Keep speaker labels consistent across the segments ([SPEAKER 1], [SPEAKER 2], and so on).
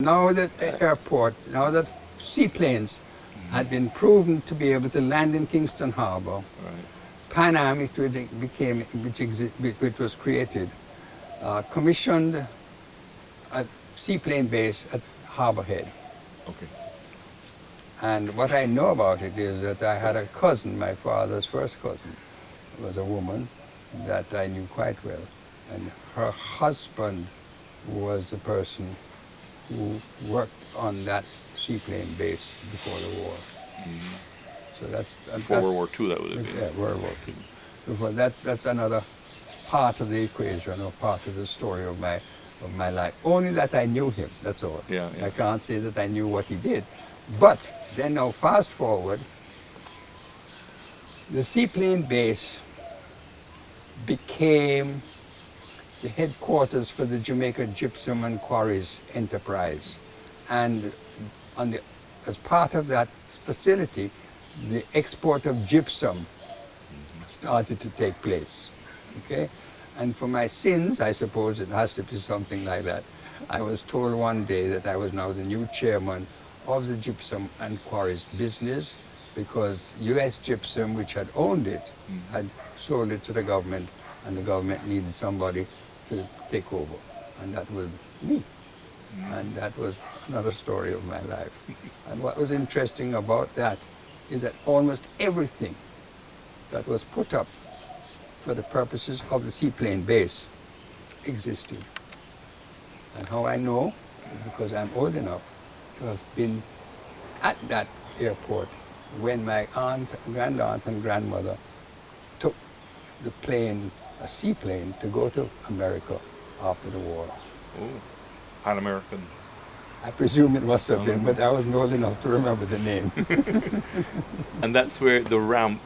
[SPEAKER 1] Now that the airport, now that seaplanes had been proven to be able to land in Kingston Harbour,
[SPEAKER 2] Right.
[SPEAKER 1] Pan Am, which was created, commissioned a seaplane base at Harbour Head.
[SPEAKER 2] Okay.
[SPEAKER 1] And what I know about it is that I had a cousin, my father's first cousin, was a woman that I knew quite well. And her husband was the person who worked on that seaplane base before the war. So that's
[SPEAKER 2] Before World War II, that would have been.
[SPEAKER 1] Yeah, World War II. So that's another part of the equation, or part of the story of my life. Only that I knew him, that's all.
[SPEAKER 2] Yeah, yeah.
[SPEAKER 1] I can't say that I knew what he did. But then now fast forward, the seaplane base became the headquarters for the Jamaica Gypsum and Quarries Enterprise. And as part of that facility, the export of gypsum started to take place. Okay? And for my sins, I suppose it has to be something like that. I was told one day that I was now the new chairman of the Gypsum and Quarries business, because U.S. Gypsum, which had owned it, had sold it to the government, and the government needed somebody to take over, and that was me. And that was another story of my life. And what was interesting about that is that almost everything that was put up for the purposes of the seaplane base existed. And how I know is because I'm old enough to have been at that airport when my aunt, grandaunt and grandmother took the plane, a seaplane, to go to America after the war.
[SPEAKER 2] Oh, Pan-American.
[SPEAKER 1] I presume it must have been, but I wasn't old enough to remember the name.
[SPEAKER 2] And that's where the ramp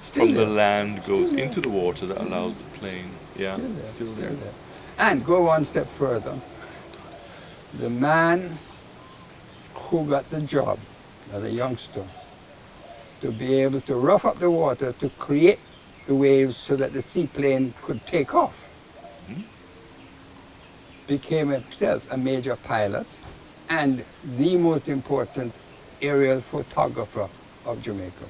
[SPEAKER 1] Still
[SPEAKER 2] from the
[SPEAKER 1] there.
[SPEAKER 2] land goes
[SPEAKER 1] Still there.
[SPEAKER 2] into the water that allows the plane. Yeah, still there.
[SPEAKER 1] And go one step further. The man who got the job as a youngster to be able to rough up the water to create the waves so that the seaplane could take off became himself a major pilot and the most important aerial photographer of Jamaica.